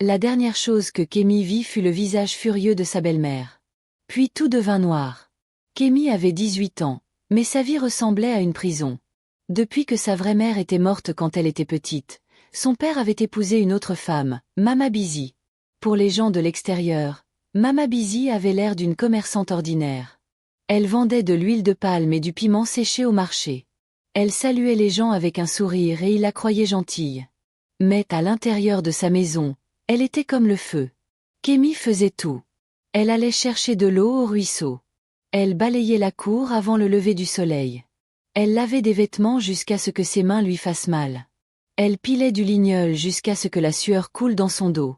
La dernière chose que Kémy vit fut le visage furieux de sa belle-mère. Puis tout devint noir. Kémy avait 18 ans, mais sa vie ressemblait à une prison. Depuis que sa vraie mère était morte quand elle était petite, son père avait épousé une autre femme, Mama Bizi. Pour les gens de l'extérieur, Mama Bizi avait l'air d'une commerçante ordinaire. Elle vendait de l'huile de palme et du piment séché au marché. Elle saluait les gens avec un sourire et ils la croyaient gentille. Mais à l'intérieur de sa maison, elle était comme le feu. Kémy faisait tout. Elle allait chercher de l'eau au ruisseau. Elle balayait la cour avant le lever du soleil. Elle lavait des vêtements jusqu'à ce que ses mains lui fassent mal. Elle pilait du lignol jusqu'à ce que la sueur coule dans son dos.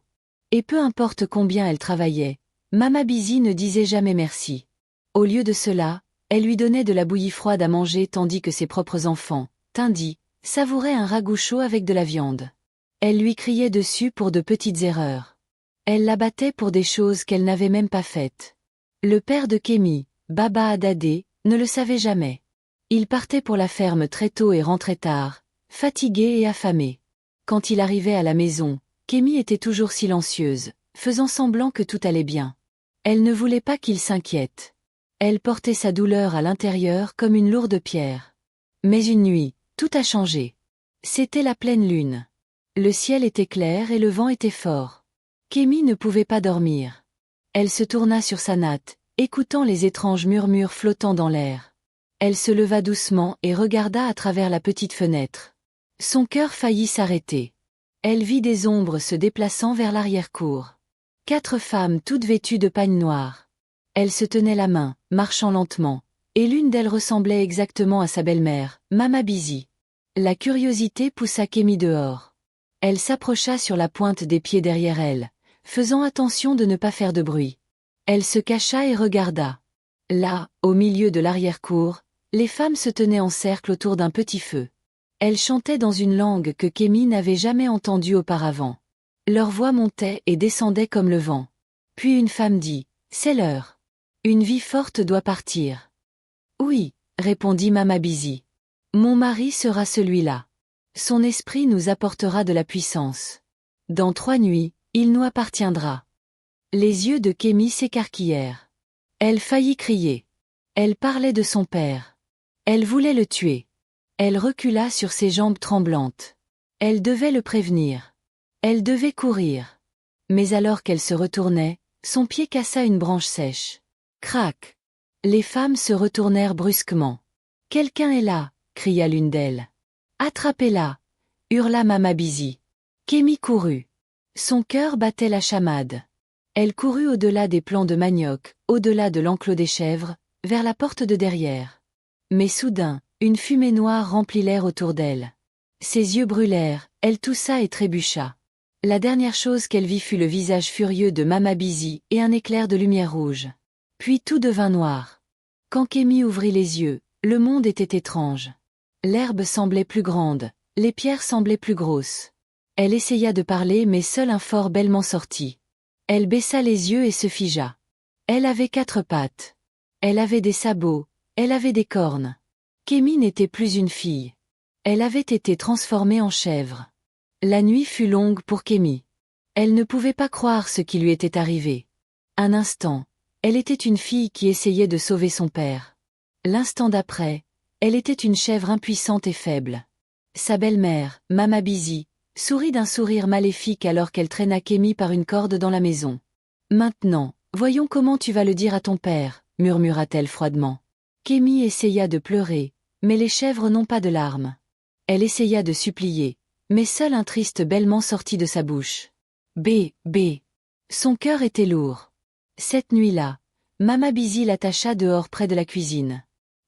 Et peu importe combien elle travaillait, Mama Bizi ne disait jamais merci. Au lieu de cela, elle lui donnait de la bouillie froide à manger tandis que ses propres enfants, Tindi, savouraient un ragoût chaud avec de la viande. Elle lui criait dessus pour de petites erreurs. Elle la battait pour des choses qu'elle n'avait même pas faites. Le père de Kémy, Baba Adadé, ne le savait jamais. Il partait pour la ferme très tôt et rentrait tard, fatigué et affamé. Quand il arrivait à la maison, Kémy était toujours silencieuse, faisant semblant que tout allait bien. Elle ne voulait pas qu'il s'inquiète. Elle portait sa douleur à l'intérieur comme une lourde pierre. Mais une nuit, tout a changé. C'était la pleine lune. Le ciel était clair et le vent était fort. Kémy ne pouvait pas dormir. Elle se tourna sur sa natte, écoutant les étranges murmures flottant dans l'air. Elle se leva doucement et regarda à travers la petite fenêtre. Son cœur faillit s'arrêter. Elle vit des ombres se déplaçant vers l'arrière-cour. 4 femmes toutes vêtues de pagne noire. Elles se tenaient la main, marchant lentement, et l'une d'elles ressemblait exactement à sa belle-mère, Mama Bizi. La curiosité poussa Kémy dehors. Elle s'approcha sur la pointe des pieds derrière elle, faisant attention de ne pas faire de bruit. Elle se cacha et regarda. Là, au milieu de l'arrière-cour, les femmes se tenaient en cercle autour d'un petit feu. Elles chantaient dans une langue que Kémy n'avait jamais entendue auparavant. Leur voix montait et descendait comme le vent. Puis une femme dit, « C'est l'heure. Une vie forte doit partir. » « Oui, » répondit Mama Bizi. « Mon mari sera celui-là. Son esprit nous apportera de la puissance. Dans 3 nuits, il nous appartiendra. » Les yeux de Kémy s'écarquillèrent. Elle faillit crier. Elle parlait de son père. Elle voulait le tuer. Elle recula sur ses jambes tremblantes. Elle devait le prévenir. Elle devait courir. Mais alors qu'elle se retournait, son pied cassa une branche sèche. Crac! Les femmes se retournèrent brusquement. « Quelqu'un est là !» cria l'une d'elles. « Attrapez-la !» hurla Mama Bizi. Kémy courut. Son cœur battait la chamade. Elle courut au-delà des plants de manioc, au-delà de l'enclos des chèvres, vers la porte de derrière. Mais soudain, une fumée noire remplit l'air autour d'elle. Ses yeux brûlèrent, elle toussa et trébucha. La dernière chose qu'elle vit fut le visage furieux de Mama Bizi et un éclair de lumière rouge. Puis tout devint noir. Quand Kémy ouvrit les yeux, le monde était étrange. L'herbe semblait plus grande, les pierres semblaient plus grosses. Elle essaya de parler mais seul un fort bêlement sortit. Elle baissa les yeux et se figea. Elle avait 4 pattes. Elle avait des sabots, elle avait des cornes. Kémy n'était plus une fille. Elle avait été transformée en chèvre. La nuit fut longue pour Kémy. Elle ne pouvait pas croire ce qui lui était arrivé. Un instant, elle était une fille qui essayait de sauver son père. L'instant d'après, elle était une chèvre impuissante et faible. Sa belle-mère, Mama Bizi, sourit d'un sourire maléfique alors qu'elle traîna Kémy par une corde dans la maison. « Maintenant, voyons comment tu vas le dire à ton père, » murmura-t-elle froidement. Kémy essaya de pleurer, mais les chèvres n'ont pas de larmes. Elle essaya de supplier, mais seul un triste bêlement sortit de sa bouche. B. Son cœur était lourd. Cette nuit-là, Mama Bizi l'attacha dehors près de la cuisine.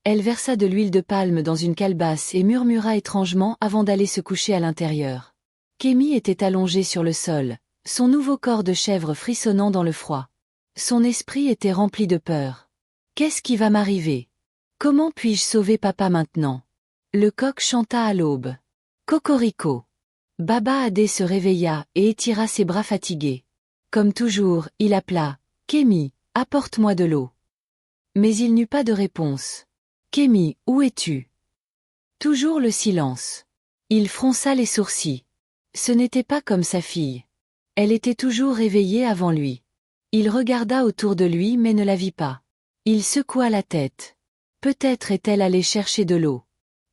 Elle versa de l'huile de palme dans une calebasse et murmura étrangement avant d'aller se coucher à l'intérieur. Kémy était allongée sur le sol, son nouveau corps de chèvre frissonnant dans le froid. Son esprit était rempli de peur. Qu'est-ce qui va m'arriver? Comment puis-je sauver papa maintenant? Le coq chanta à l'aube. Cocorico. Baba Adé se réveilla et étira ses bras fatigués. Comme toujours, il appela. Kémy, apporte-moi de l'eau. Mais il n'eut pas de réponse. Kémy, où es-tu? Toujours le silence. Il fronça les sourcils. Ce n'était pas comme sa fille. Elle était toujours réveillée avant lui. Il regarda autour de lui mais ne la vit pas. Il secoua la tête. Peut-être est-elle allée chercher de l'eau.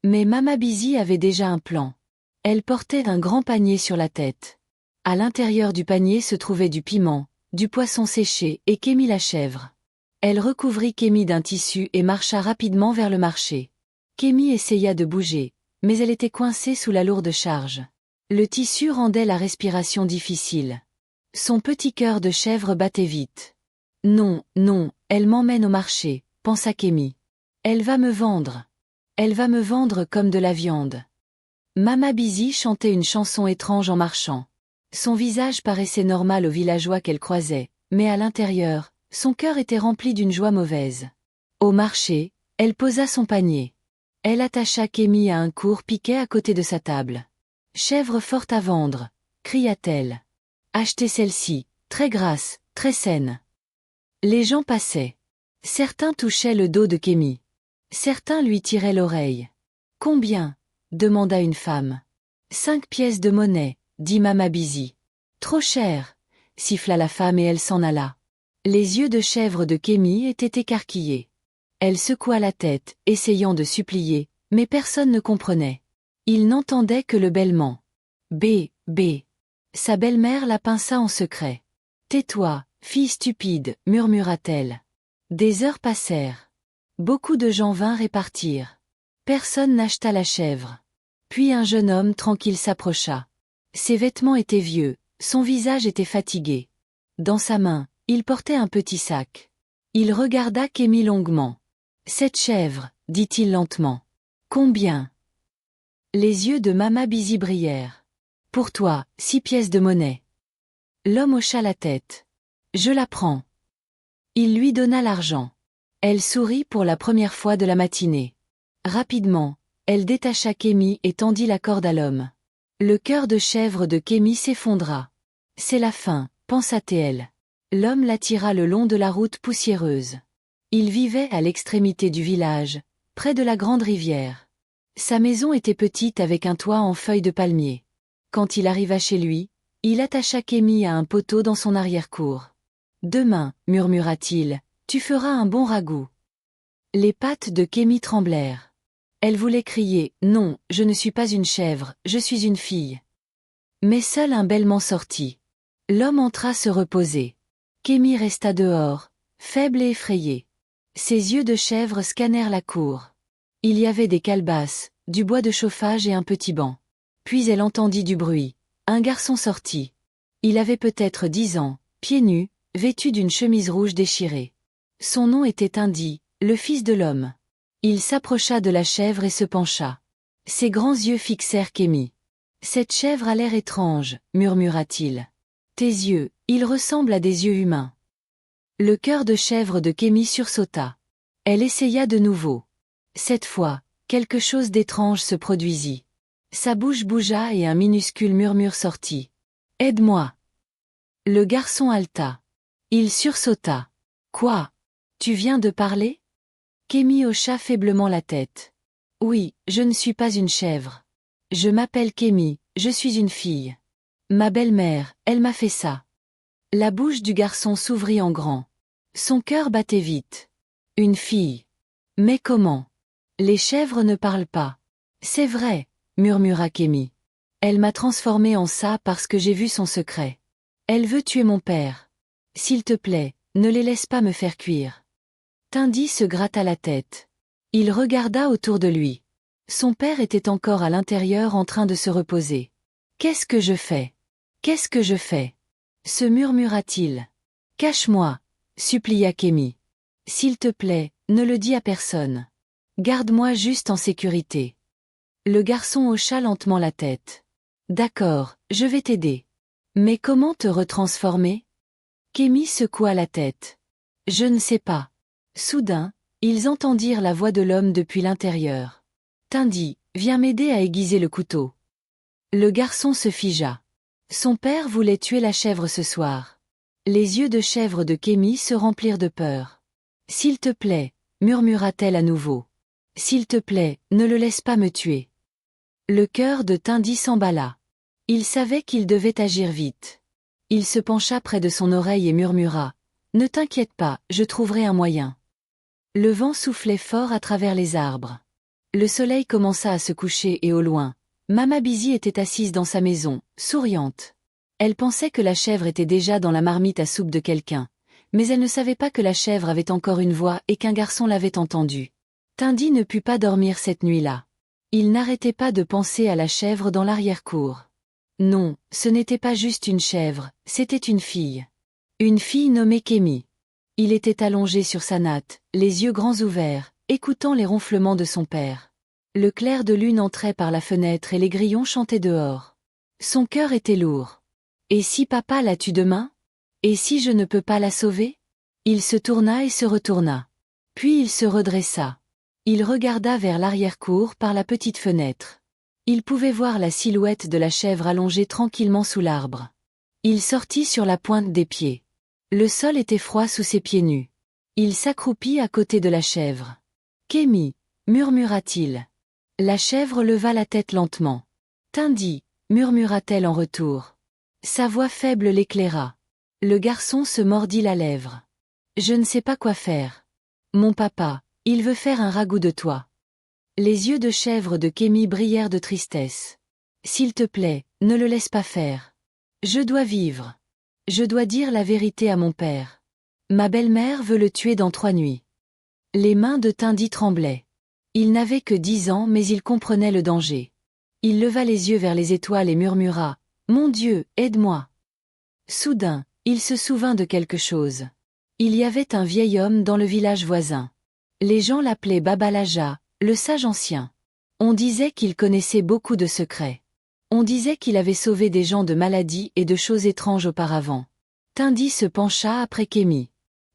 Mais Mama Busy avait déjà un plan. Elle portait un grand panier sur la tête. À l'intérieur du panier se trouvait du piment, du poisson séché et Kémy la chèvre. Elle recouvrit Kémy d'un tissu et marcha rapidement vers le marché. Kémy essaya de bouger, mais elle était coincée sous la lourde charge. Le tissu rendait la respiration difficile. Son petit cœur de chèvre battait vite. Non, non, elle m'emmène au marché, pensa Kémy. Elle va me vendre. Elle va me vendre comme de la viande. Mama Busy chantait une chanson étrange en marchant. Son visage paraissait normal aux villageois qu'elle croisait, mais à l'intérieur, son cœur était rempli d'une joie mauvaise. Au marché, elle posa son panier. Elle attacha Kémy à un court piquet à côté de sa table. « Chèvre forte à vendre !» cria-t-elle. « Achetez celle-ci, très grasse, très saine. » Les gens passaient. Certains touchaient le dos de Kémy. Certains lui tiraient l'oreille. « Combien ?» demanda une femme. « 5 pièces de monnaie, dit Mama Busy. « Trop cher !» siffla la femme et elle s'en alla. Les yeux de chèvre de Kémy étaient écarquillés. Elle secoua la tête, essayant de supplier, mais personne ne comprenait. Il n'entendait que le bêlement. B. Sa belle-mère la pinça en secret. « Tais-toi, fille stupide, murmura-t-elle. Des heures passèrent. Beaucoup de gens vinrent et partirent. Personne n'acheta la chèvre. Puis un jeune homme tranquille s'approcha. Ses vêtements étaient vieux, son visage était fatigué. Dans sa main, il portait un petit sac. Il regarda Kémy longuement. « Cette chèvre, dit-il lentement. Combien ?» Les yeux de Mama Busy brillèrent. « Pour toi, 6 pièces de monnaie. » L'homme hocha la tête. « Je la prends. » Il lui donna l'argent. Elle sourit pour la première fois de la matinée. Rapidement, elle détacha Kémy et tendit la corde à l'homme. Le cœur de chèvre de Kémy s'effondra. « C'est la fin, pensa-t-elle. » L'homme la tira le long de la route poussiéreuse. Il vivait à l'extrémité du village, près de la grande rivière. Sa maison était petite avec un toit en feuilles de palmier. Quand il arriva chez lui, il attacha Kémy à un poteau dans son arrière-cour. « Demain, murmura-t-il, tu feras un bon ragoût. » Les pattes de Kémy tremblèrent. Elle voulait crier « Non, je ne suis pas une chèvre, je suis une fille. » Mais seul un bêlement sortit. L'homme entra se reposer. Kémy resta dehors, faible et effrayée. Ses yeux de chèvre scannèrent la cour. Il y avait des calebasses, du bois de chauffage et un petit banc. Puis elle entendit du bruit. Un garçon sortit. Il avait peut-être 10 ans, pieds nus, vêtu d'une chemise rouge déchirée. Son nom était Indy, le fils de l'homme. Il s'approcha de la chèvre et se pencha. Ses grands yeux fixèrent Kémy. « Cette chèvre a l'air étrange, murmura-t-il. Tes yeux, ils ressemblent à des yeux humains. » Le cœur de chèvre de Kémy sursauta. Elle essaya de nouveau. Cette fois, quelque chose d'étrange se produisit. Sa bouche bougea et un minuscule murmure sortit. « Aide-moi !» Le garçon haleta. Il sursauta. « Quoi ? Tu viens de parler ?» Kémy hocha faiblement la tête. « Oui, je ne suis pas une chèvre. Je m'appelle Kémy, je suis une fille. Ma belle-mère, elle m'a fait ça. » La bouche du garçon s'ouvrit en grand. Son cœur battait vite. Une fille. Mais comment ? Les chèvres ne parlent pas. C'est vrai, murmura Kémy. Elle m'a transformée en ça parce que j'ai vu son secret. Elle veut tuer mon père. S'il te plaît, ne les laisse pas me faire cuire. Indy se gratta la tête. Il regarda autour de lui. Son père était encore à l'intérieur en train de se reposer. Qu'est-ce que je fais ? Qu'est-ce que je fais ? Se murmura-t-il. Cache-moi, supplia Kémy. S'il te plaît, ne le dis à personne. Garde-moi juste en sécurité. Le garçon hocha lentement la tête. D'accord, je vais t'aider. Mais comment te retransformer ? Kémy secoua la tête. Je ne sais pas. Soudain, ils entendirent la voix de l'homme depuis l'intérieur. Indy, viens m'aider à aiguiser le couteau. Le garçon se figea. Son père voulait tuer la chèvre ce soir. Les yeux de chèvre de Kémy se remplirent de peur. S'il te plaît, murmura-t-elle à nouveau. S'il te plaît, ne le laisse pas me tuer. Le cœur de Indy s'emballa. Il savait qu'il devait agir vite. Il se pencha près de son oreille et murmura. Ne t'inquiète pas, je trouverai un moyen. Le vent soufflait fort à travers les arbres. Le soleil commença à se coucher et au loin, Mama Busy était assise dans sa maison, souriante. Elle pensait que la chèvre était déjà dans la marmite à soupe de quelqu'un, mais elle ne savait pas que la chèvre avait encore une voix et qu'un garçon l'avait entendue. Tindy ne put pas dormir cette nuit-là. Il n'arrêtait pas de penser à la chèvre dans l'arrière-cour. Non, ce n'était pas juste une chèvre, c'était une fille. Une fille nommée Kémy. Il était allongé sur sa natte, les yeux grands ouverts, écoutant les ronflements de son père. Le clair de lune entrait par la fenêtre et les grillons chantaient dehors. Son cœur était lourd. Et si papa la tue demain? Et si je ne peux pas la sauver? Il se tourna et se retourna. Puis il se redressa. Il regarda vers l'arrière-cour par la petite fenêtre. Il pouvait voir la silhouette de la chèvre allongée tranquillement sous l'arbre. Il sortit sur la pointe des pieds. Le sol était froid sous ses pieds nus. Il s'accroupit à côté de la chèvre. « Kémy » murmura-t-il. La chèvre leva la tête lentement. « Tindy » murmura-t-elle en retour. Sa voix faible l'éclaira. Le garçon se mordit la lèvre. « Je ne sais pas quoi faire. Mon papa, il veut faire un ragoût de toi. » Les yeux de chèvre de Kémy brillèrent de tristesse. « S'il te plaît, ne le laisse pas faire. Je dois vivre. Je dois dire la vérité à mon père. Ma belle-mère veut le tuer dans 3 nuits. » Les mains de Tindy tremblaient. Il n'avait que 10 ans mais il comprenait le danger. Il leva les yeux vers les étoiles et murmura « Mon Dieu, aide-moi !» Soudain, il se souvint de quelque chose. Il y avait un vieil homme dans le village voisin. Les gens l'appelaient Baba Laja, le sage ancien. On disait qu'il connaissait beaucoup de secrets. On disait qu'il avait sauvé des gens de maladies et de choses étranges auparavant. Tindy se pencha après Kémy.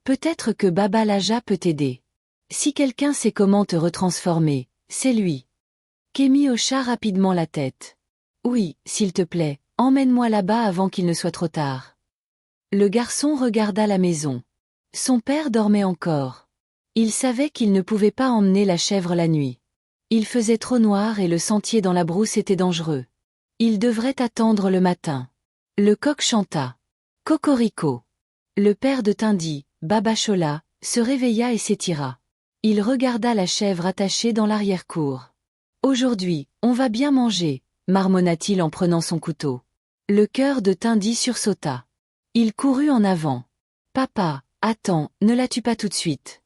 Peut-être que Baba Laja peut t'aider. Si quelqu'un sait comment te retransformer, c'est lui. Kémy hocha rapidement la tête. Oui, s'il te plaît, emmène-moi là-bas avant qu'il ne soit trop tard. Le garçon regarda la maison. Son père dormait encore. Il savait qu'il ne pouvait pas emmener la chèvre la nuit. Il faisait trop noir et le sentier dans la brousse était dangereux. Il devrait attendre le matin. Le coq chanta. Cocorico. Le père de Tindy, Baba Chola, se réveilla et s'étira. Il regarda la chèvre attachée dans l'arrière-cour. Aujourd'hui, on va bien manger, marmonna-t-il en prenant son couteau. Le cœur de Tindy sursauta. Il courut en avant. Papa, attends, ne la tue pas tout de suite.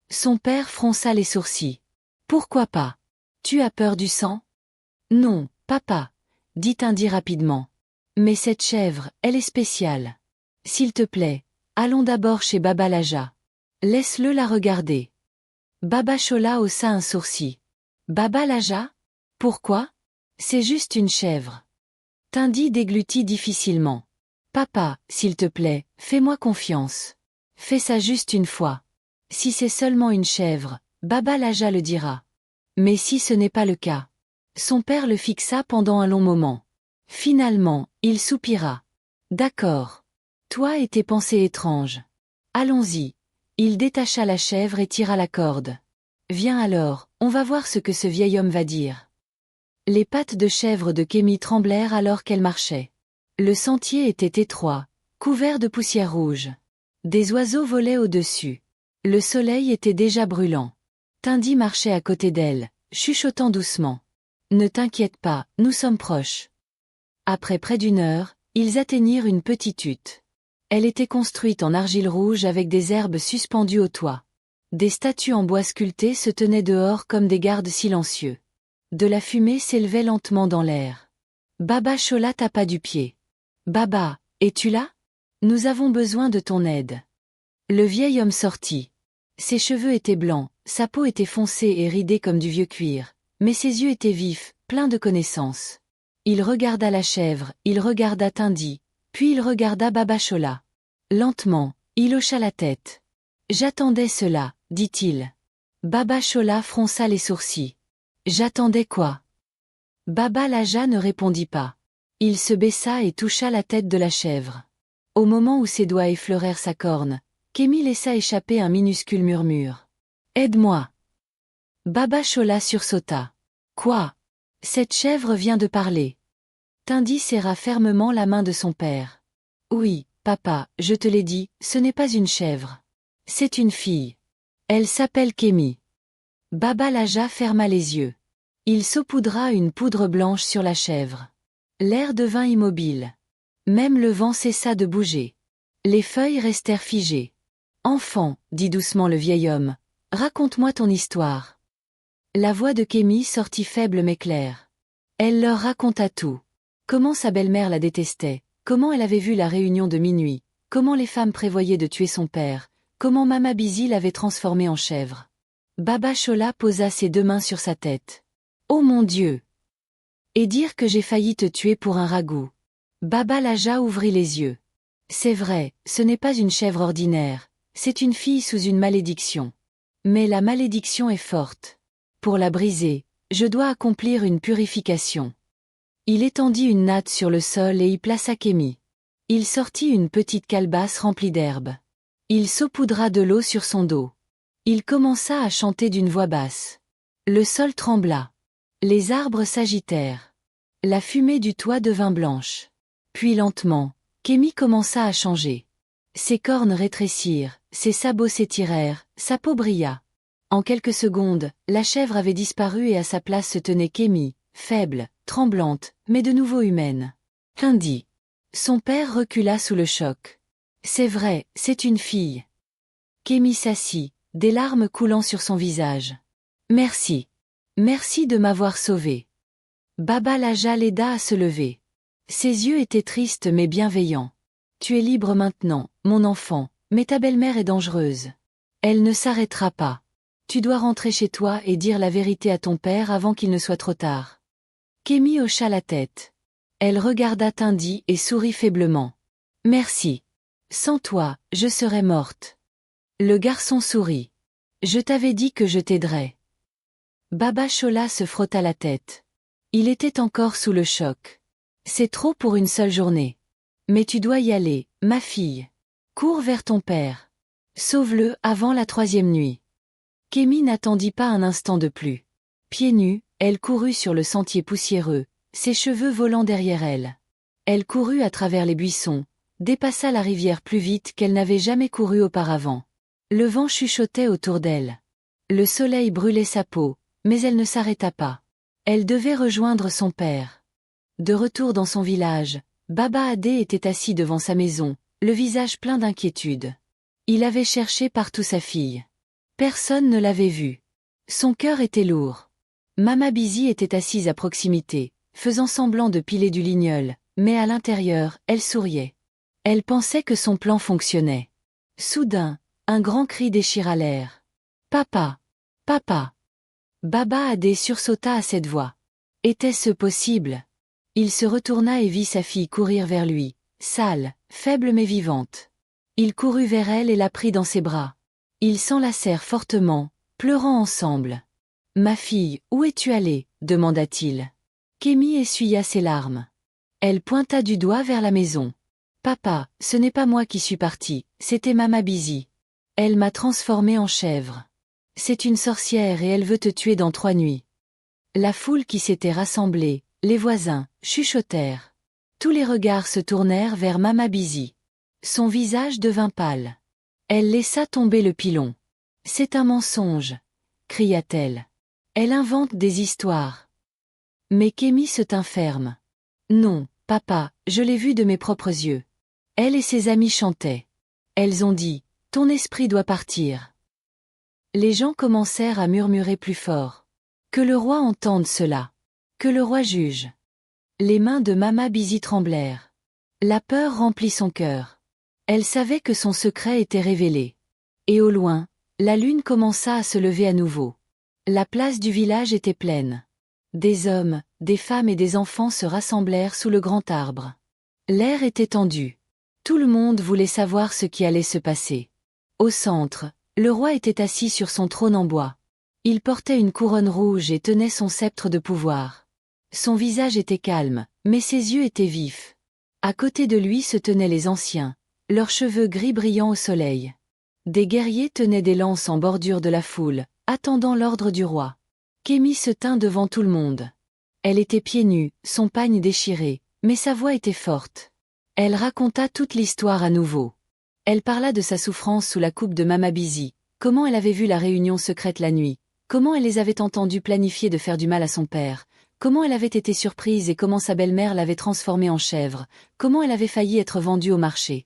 Son père fronça les sourcils. Pourquoi pas? Tu as peur du sang? Non, papa, dit Tindy rapidement. Mais cette chèvre, elle est spéciale. S'il te plaît, allons d'abord chez Baba Laja. Laisse-le la regarder. Baba Chola haussa un sourcil. Baba Laja? Pourquoi? C'est juste une chèvre. Tindy déglutit difficilement. Papa, s'il te plaît, fais-moi confiance. Fais ça juste une fois. Si c'est seulement une chèvre, Baba Laja le dira. Mais si ce n'est pas le cas? Son père le fixa pendant un long moment. Finalement, il soupira. D'accord. Toi et tes pensées étranges. Allons-y. Il détacha la chèvre et tira la corde. Viens alors, on va voir ce que ce vieil homme va dire. Les pattes de chèvre de Kémy tremblèrent alors qu'elle marchait. Le sentier était étroit, couvert de poussière rouge. Des oiseaux volaient au-dessus. Le soleil était déjà brûlant. Tindy marchait à côté d'elle, chuchotant doucement. Ne t'inquiète pas, nous sommes proches. Après près d'une heure, ils atteignirent une petite hutte. Elle était construite en argile rouge avec des herbes suspendues au toit. Des statues en bois sculpté se tenaient dehors comme des gardes silencieux. De la fumée s'élevait lentement dans l'air. Baba Chola tapa du pied. Baba, es-tu là? Nous avons besoin de ton aide. Le vieil homme sortit. Ses cheveux étaient blancs, sa peau était foncée et ridée comme du vieux cuir, mais ses yeux étaient vifs, pleins de connaissances. Il regarda la chèvre, il regarda Tindy, puis il regarda Baba Chola. Lentement, il hocha la tête. J'attendais cela, dit-il. Baba Chola fronça les sourcils. J'attendais quoi? Baba Laja ne répondit pas. Il se baissa et toucha la tête de la chèvre. Au moment où ses doigts effleurèrent sa corne, Kémy laissa échapper un minuscule murmure. Aide-moi. Baba Chola sursauta. Quoi? Cette chèvre vient de parler. Tindy serra fermement la main de son père. Oui, papa, je te l'ai dit, ce n'est pas une chèvre. C'est une fille. Elle s'appelle Kémi. Baba Laja ferma les yeux. Il saupoudra une poudre blanche sur la chèvre. L'air devint immobile. Même le vent cessa de bouger. Les feuilles restèrent figées. Enfant, dit doucement le vieil homme, raconte-moi ton histoire. La voix de Kémi sortit faible mais claire. Elle leur raconta tout. Comment sa belle-mère la détestait, comment elle avait vu la réunion de minuit, comment les femmes prévoyaient de tuer son père, comment Mama Bizi l'avait transformée en chèvre. Baba Chola posa ses 2 mains sur sa tête. Oh mon Dieu! Et dire que j'ai failli te tuer pour un ragoût. Baba Laja ouvrit les yeux. C'est vrai, ce n'est pas une chèvre ordinaire, c'est une fille sous une malédiction. Mais la malédiction est forte. Pour la briser, je dois accomplir une purification. Il étendit une natte sur le sol et y plaça Kémi. Il sortit une petite calebasse remplie d'herbe. Il saupoudra de l'eau sur son dos. Il commença à chanter d'une voix basse. Le sol trembla. Les arbres s'agitèrent. La fumée du toit devint blanche. Puis lentement, Kémi commença à changer. Ses cornes rétrécirent, ses sabots s'étirèrent, sa peau brilla. En quelques secondes, la chèvre avait disparu et à sa place se tenait Kémi, faible, tremblante, mais de nouveau humaine. Lundi. Son père recula sous le choc. C'est vrai, c'est une fille. Kémi s'assit, des larmes coulant sur son visage. Merci. Merci de m'avoir sauvé. Baba Laja l'aida à se lever. Ses yeux étaient tristes mais bienveillants. Tu es libre maintenant, mon enfant, mais ta belle-mère est dangereuse. Elle ne s'arrêtera pas. Tu dois rentrer chez toi et dire la vérité à ton père avant qu'il ne soit trop tard. Kémi hocha la tête. Elle regarda Tindi et sourit faiblement. Merci. Sans toi, je serais morte. Le garçon sourit. Je t'avais dit que je t'aiderais. Baba Chola se frotta la tête. Il était encore sous le choc. C'est trop pour une seule journée. Mais tu dois y aller, ma fille. Cours vers ton père. Sauve-le avant la 3e nuit. Kémi n'attendit pas un instant de plus. Pieds nus, elle courut sur le sentier poussiéreux, ses cheveux volant derrière elle. Elle courut à travers les buissons, dépassa la rivière plus vite qu'elle n'avait jamais couru auparavant. Le vent chuchotait autour d'elle. Le soleil brûlait sa peau, mais elle ne s'arrêta pas. Elle devait rejoindre son père. De retour dans son village, Baba Adé était assis devant sa maison, le visage plein d'inquiétude. Il avait cherché partout sa fille. Personne ne l'avait vue. Son cœur était lourd. Mama Bizi était assise à proximité, faisant semblant de piler du lignol, mais à l'intérieur, elle souriait. Elle pensait que son plan fonctionnait. Soudain, un grand cri déchira l'air. « Papa! Papa !» Baba Adé sursauta à cette voix. Était-ce possible? Il se retourna et vit sa fille courir vers lui, sale, faible mais vivante. Il courut vers elle et la prit dans ses bras. Ils s'enlacèrent fortement, pleurant ensemble. « Ma fille, où es-tu allée ?» demanda-t-il. Kémi essuya ses larmes. Elle pointa du doigt vers la maison. « Papa, ce n'est pas moi qui suis partie, c'était Mama Bizi. Elle m'a transformée en chèvre. C'est une sorcière et elle veut te tuer dans 3 nuits. » La foule qui s'était rassemblée, les voisins, chuchotèrent. Tous les regards se tournèrent vers Mama Bizi. Son visage devint pâle. Elle laissa tomber le pilon. « C'est un mensonge !» cria-t-elle. Elle invente des histoires. Mais Kémi se tint ferme. « Non, papa, je l'ai vue de mes propres yeux. » Elle et ses amies chantaient. Elles ont dit « Ton esprit doit partir. » Les gens commencèrent à murmurer plus fort. « Que le roi entende cela. Que le roi juge. » Les mains de Mama Bizi tremblèrent. La peur remplit son cœur. Elle savait que son secret était révélé. Et au loin, la lune commença à se lever à nouveau. La place du village était pleine. Des hommes, des femmes et des enfants se rassemblèrent sous le grand arbre. L'air était tendu. Tout le monde voulait savoir ce qui allait se passer. Au centre, le roi était assis sur son trône en bois. Il portait une couronne rouge et tenait son sceptre de pouvoir. Son visage était calme, mais ses yeux étaient vifs. À côté de lui se tenaient les anciens, leurs cheveux gris brillant au soleil. Des guerriers tenaient des lances en bordure de la foule, attendant l'ordre du roi. Kémi se tint devant tout le monde. Elle était pieds nus, son pagne déchiré, mais sa voix était forte. Elle raconta toute l'histoire à nouveau. Elle parla de sa souffrance sous la coupe de Mama Busy, comment elle avait vu la réunion secrète la nuit, comment elle les avait entendus planifier de faire du mal à son père, comment elle avait été surprise et comment sa belle-mère l'avait transformée en chèvre, comment elle avait failli être vendue au marché.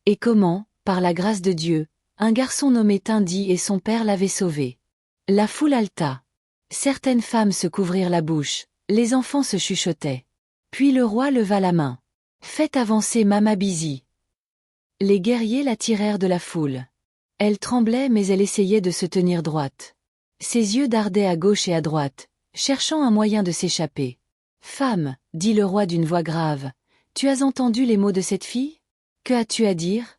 Et comment, par la grâce de Dieu, un garçon nommé Tindy et son père l'avaient sauvée. La foule haleta. Certaines femmes se couvrirent la bouche, les enfants se chuchotaient. Puis le roi leva la main. « Faites avancer Mama Busy. » Les guerriers la tirèrent de la foule. Elle tremblait mais elle essayait de se tenir droite. Ses yeux dardaient à gauche et à droite, cherchant un moyen de s'échapper. « Femme, dit le roi d'une voix grave, tu as entendu les mots de cette fille? Que as-tu à dire? »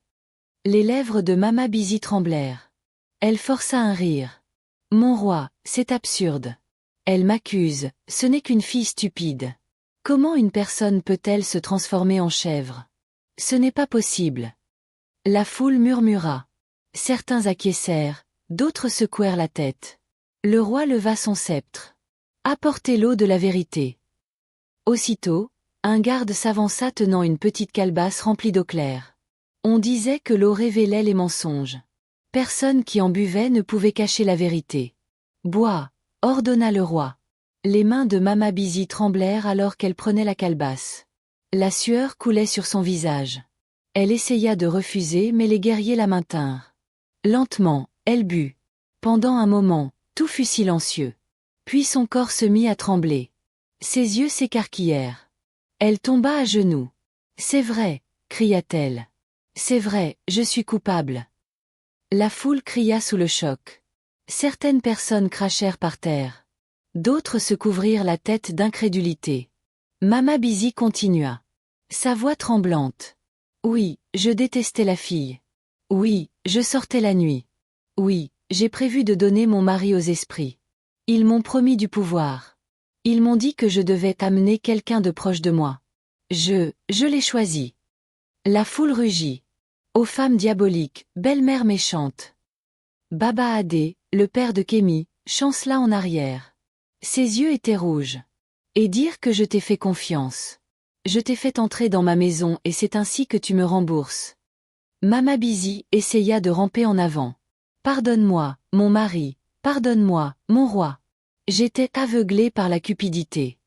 Les lèvres de Mama Busy tremblèrent. Elle força un rire. « Mon roi, c'est absurde. Elle m'accuse, ce n'est qu'une fille stupide. Comment une personne peut-elle se transformer en chèvre? Ce n'est pas possible. » La foule murmura. Certains acquiescèrent, d'autres secouèrent la tête. Le roi leva son sceptre. « Apportez l'eau de la vérité. » Aussitôt, un garde s'avança tenant une petite calebasse remplie d'eau claire. On disait que l'eau révélait les mensonges. Personne qui en buvait ne pouvait cacher la vérité. « Bois !» ordonna le roi. Les mains de Mama Busy tremblèrent alors qu'elle prenait la calebasse. La sueur coulait sur son visage. Elle essaya de refuser mais les guerriers la maintinrent. Lentement, elle but. Pendant un moment, tout fut silencieux. Puis son corps se mit à trembler. Ses yeux s'écarquillèrent. Elle tomba à genoux. « C'est vrai !» cria-t-elle. « C'est vrai, je suis coupable. » La foule cria sous le choc. Certaines personnes crachèrent par terre. D'autres se couvrirent la tête d'incrédulité. Mama Busy continua. Sa voix tremblante. « Oui, je détestais la fille. Oui, je sortais la nuit. Oui, j'ai prévu de donner mon mari aux esprits. Ils m'ont promis du pouvoir. Ils m'ont dit que je devais amener quelqu'un de proche de moi. Je l'ai choisi. » La foule rugit. « Ô femme diabolique, belle-mère méchante !» Baba Adé, le père de Kémy, chancela en arrière. Ses yeux étaient rouges. « Et dire que je t'ai fait confiance. Je t'ai fait entrer dans ma maison et c'est ainsi que tu me rembourses. » Mama Busy essaya de ramper en avant. « Pardonne-moi, mon mari, pardonne-moi, mon roi. J'étais aveuglée par la cupidité. »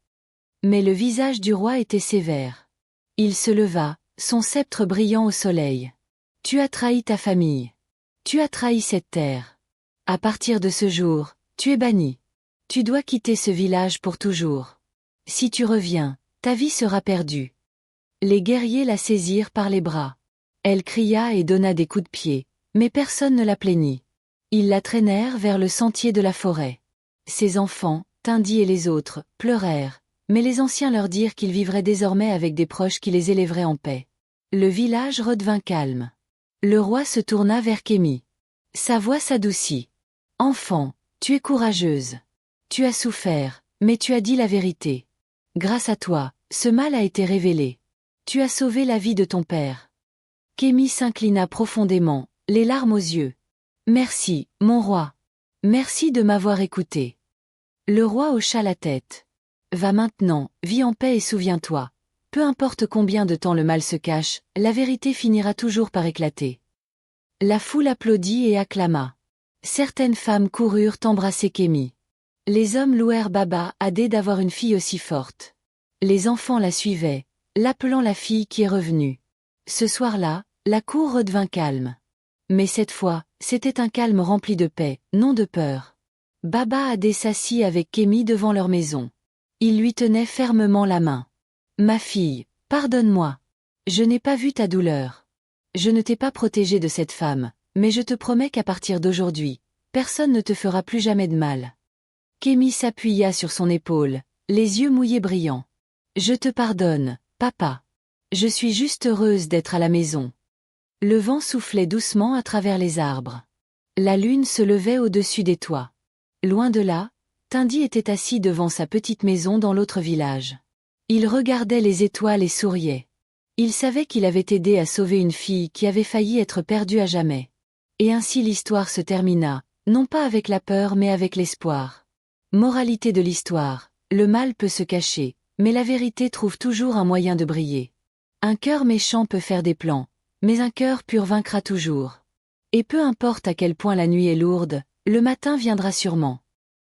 Mais le visage du roi était sévère. Il se leva, son sceptre brillant au soleil. « Tu as trahi ta famille. Tu as trahi cette terre. À partir de ce jour, tu es banni. Tu dois quitter ce village pour toujours. Si tu reviens, ta vie sera perdue. » Les guerriers la saisirent par les bras. Elle cria et donna des coups de pied, mais personne ne la plaignit. Ils la traînèrent vers le sentier de la forêt. Ses enfants, Tindy et les autres, pleurèrent, mais les anciens leur dirent qu'ils vivraient désormais avec des proches qui les élèveraient en paix. Le village redevint calme. Le roi se tourna vers Kémy. Sa voix s'adoucit. « Enfant, tu es courageuse. Tu as souffert, mais tu as dit la vérité. Grâce à toi, ce mal a été révélé. Tu as sauvé la vie de ton père. » Kémy s'inclina profondément, les larmes aux yeux. « Merci, mon roi. Merci de m'avoir écouté. » Le roi hocha la tête. « Va maintenant, vis en paix et souviens-toi. Peu importe combien de temps le mal se cache, la vérité finira toujours par éclater. » La foule applaudit et acclama. Certaines femmes coururent embrasser Kémy. Les hommes louèrent Baba Adé d'avoir une fille aussi forte. Les enfants la suivaient, l'appelant la fille qui est revenue. Ce soir-là, la cour redevint calme. Mais cette fois, c'était un calme rempli de paix, non de peur. Baba Adé s'assit avec Kémy devant leur maison. Il lui tenait fermement la main. « Ma fille, pardonne-moi. Je n'ai pas vu ta douleur. Je ne t'ai pas protégée de cette femme, mais je te promets qu'à partir d'aujourd'hui, personne ne te fera plus jamais de mal. » Kémy s'appuya sur son épaule, les yeux mouillés brillants. « Je te pardonne, papa. Je suis juste heureuse d'être à la maison. » Le vent soufflait doucement à travers les arbres. La lune se levait au-dessus des toits. Loin de là, Tindy était assis devant sa petite maison dans l'autre village. Il regardait les étoiles et souriait. Il savait qu'il avait aidé à sauver une fille qui avait failli être perdue à jamais. Et ainsi l'histoire se termina, non pas avec la peur mais avec l'espoir. Moralité de l'histoire, le mal peut se cacher, mais la vérité trouve toujours un moyen de briller. Un cœur méchant peut faire des plans, mais un cœur pur vaincra toujours. Et peu importe à quel point la nuit est lourde, le matin viendra sûrement.